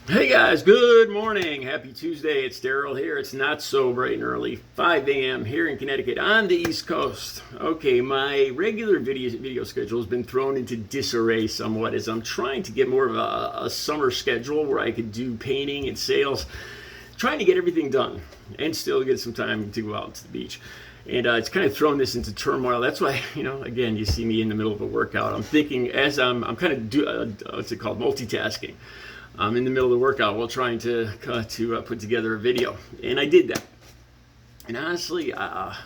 Hey guys, good morning. Happy Tuesday. It's Daryl here. It's not so bright and early. 5 a.m. here in Connecticut on the East Coast. Okay, my regular video schedule has been thrown into disarray somewhat as I'm trying to get more of a summer schedule where I could do painting and sales, trying to get everything done and still get some time to go out to the beach. And it's kind of thrown this into turmoil. That's why, again, you see me in the middle of a workout. I'm thinking as I'm kind of, what's it called, multitasking. I'm in the middle of the workout while trying to put together a video, and I did that. And honestly, I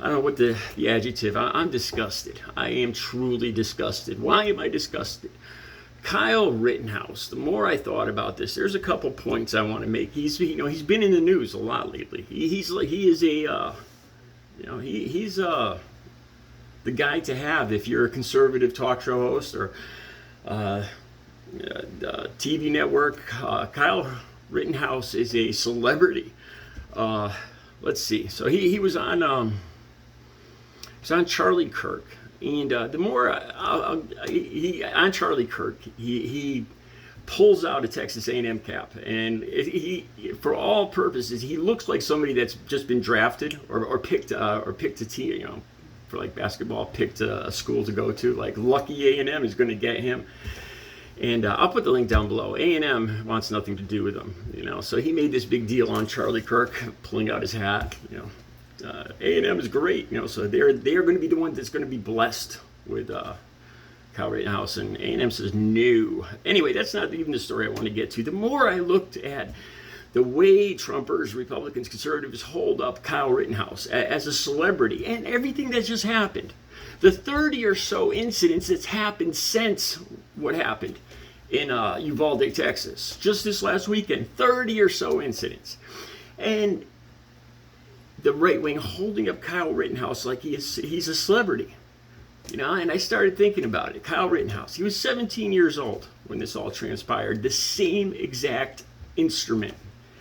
don't know what the adjective. I'm disgusted. I am truly disgusted. Why am I disgusted? Kyle Rittenhouse. The more I thought about this, there's a couple points I want to make. He's been in the news a lot lately. He's the guy to have if you're a conservative talk show host or TV network. Kyle Rittenhouse is a celebrity. Let's see. So he was on Charlie Kirk, and the more on Charlie Kirk, he pulls out a Texas A&M cap, and he for all purposes he looks like somebody that's just been drafted or picked a team, for like basketball, picked a school to go to. Like lucky A&M is going to get him. And I'll put the link down below. A&M wants nothing to do with him, So he made this big deal on Charlie Kirk, pulling out his hat. A&M is great, So they're going to be the one that's going to be blessed with Kyle Rittenhouse, and A&M says no. Anyway, that's not even the story I want to get to. The more I looked at the way Trumpers, Republicans, conservatives hold up Kyle Rittenhouse as a celebrity and everything that just happened. The 30 or so incidents that's happened since what happened in Uvalde, Texas, just this last weekend, 30 or so incidents. And the right wing holding up Kyle Rittenhouse like he's a celebrity. And I started thinking about it. Kyle Rittenhouse, he was 17 years old when this all transpired. The same exact instrument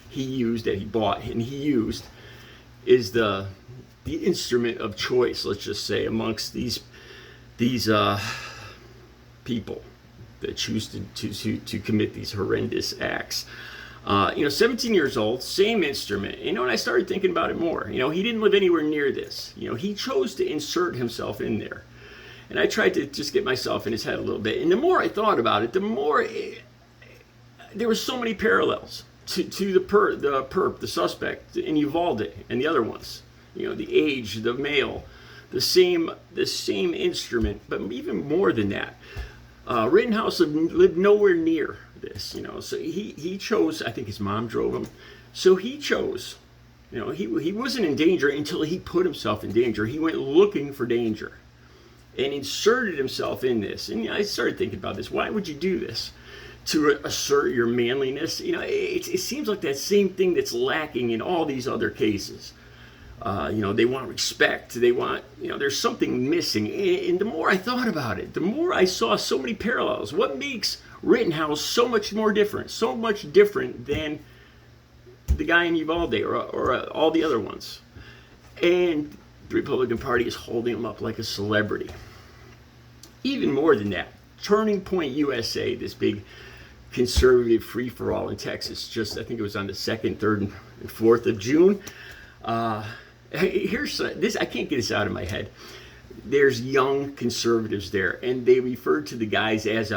he used, that he bought and he used, is the instrument of choice, let's just say, amongst these people that choose to commit these horrendous acts. 17 years old, same instrument. And I started thinking about it more. He didn't live anywhere near this. He chose to insert himself in there. And I tried to just get myself in his head a little bit. And the more I thought about it, the more there were so many parallels to the suspect in Uvalde and the other ones. The age, the male, the same instrument, but even more than that. Rittenhouse lived nowhere near this, so he chose, I think his mom drove him, so he chose, he wasn't in danger until he put himself in danger. He went looking for danger and inserted himself in this. And I started thinking about this. Why would you do this? To assert your manliness? It seems like that same thing that's lacking in all these other cases. They want respect. They want, there's something missing. And the more I thought about it, the more I saw so many parallels. What makes Rittenhouse so much different than the guy in Uvalde or all the other ones? And the Republican Party is holding him up like a celebrity. Even more than that, Turning Point USA, this big conservative free-for-all in Texas, just I think it was on the 2nd, 3rd, and 4th of June. Here's this, I can't get this out of my head. There's young conservatives there, and they refer to the guys as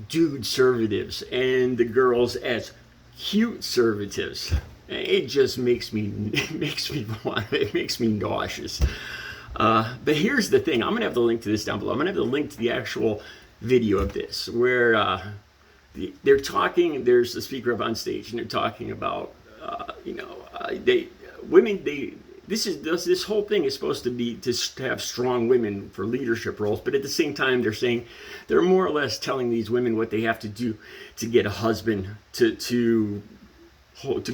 Dudeservatives and the girls as cute conservatives. It just makes me nauseous. But here's the thing. I'm gonna have the link to this down below. I'm gonna have the link to the actual video of this where they're talking. There's the speaker up on stage, and they're talking about this whole thing is supposed to be to have strong women for leadership roles, but at the same time they're saying they're more or less telling these women what they have to do to get a husband to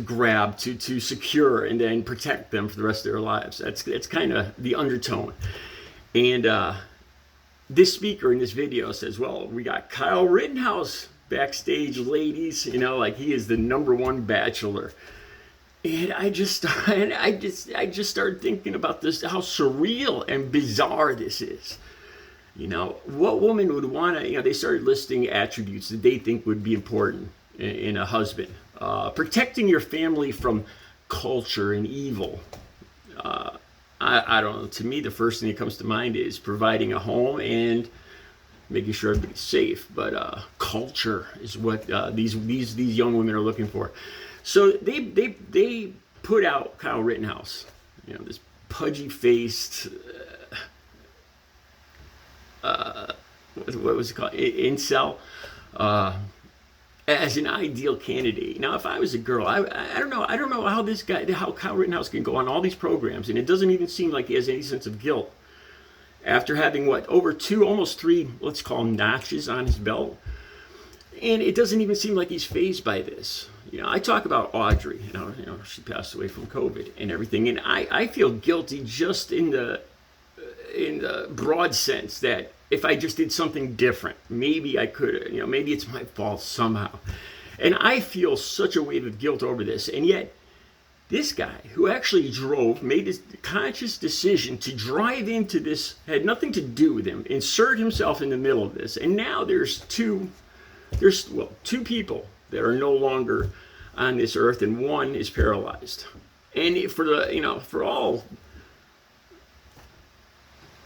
grab, to secure, and then protect them for the rest of their lives. That's kind of the undertone. And this speaker in this video says, well, we got Kyle Rittenhouse backstage, ladies, like he is the #1 bachelor. And I just started thinking about this, how surreal and bizarre this is. What woman would want to, they started listing attributes that they think would be important in a husband. Protecting your family from culture and evil. I don't know. To me, the first thing that comes to mind is providing a home and making sure everybody's safe. But culture is what these young women are looking for. So they put out Kyle Rittenhouse, this pudgy-faced, what was it called, incel, as an ideal candidate. Now, if I was a girl, I don't know how Kyle Rittenhouse can go on all these programs, and it doesn't even seem like he has any sense of guilt after having over almost three, let's call them notches on his belt, and it doesn't even seem like he's fazed by this. I talk about Audrey. She passed away from COVID and everything, and I feel guilty just in the broad sense that if I just did something different, maybe I could, maybe it's my fault somehow. And I feel such a wave of guilt over this. And yet, this guy who actually made this conscious decision to drive into this, had nothing to do with him, insert himself in the middle of this. And now there's two people that are no longer on this earth, and one is paralyzed. And for all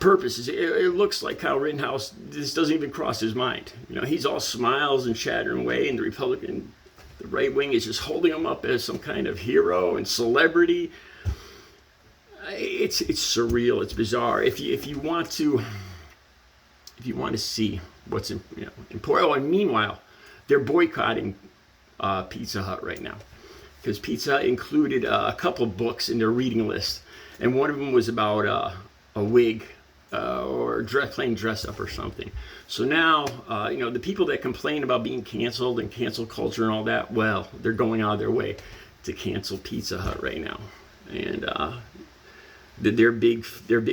purposes, it looks like Kyle Rittenhouse, this doesn't even cross his mind. He's all smiles and chattering away, and the right wing is just holding him up as some kind of hero and celebrity. It's surreal. It's bizarre. If you want to see what's important. Oh, and meanwhile, they're boycotting Pizza Hut right now because Pizza Hut included a couple books in their reading list, and one of them was about a wig. Or playing dress up or something. So now, the people that complain about being canceled and cancel culture and all that, well, they're going out of their way to cancel Pizza Hut right now. And their big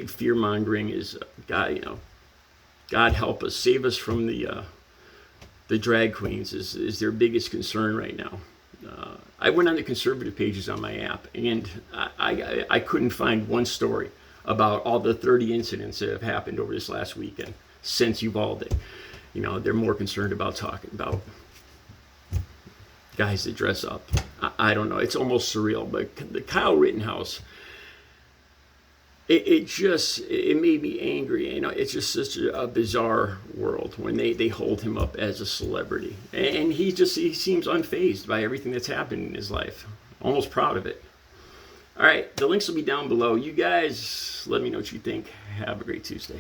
fear mongering is, God help us, save us from the drag queens is their biggest concern right now. I went on the conservative pages on my app, and I couldn't find one story about all the 30 incidents that have happened over this last weekend since Uvalde. They're more concerned about talking about guys that dress up. I don't know. It's almost surreal. But the Kyle Rittenhouse, it made me angry. It's just such a bizarre world when they hold him up as a celebrity. And he seems unfazed by everything that's happened in his life. Almost proud of it. All right, the links will be down below. You guys, let me know what you think. Have a great Tuesday.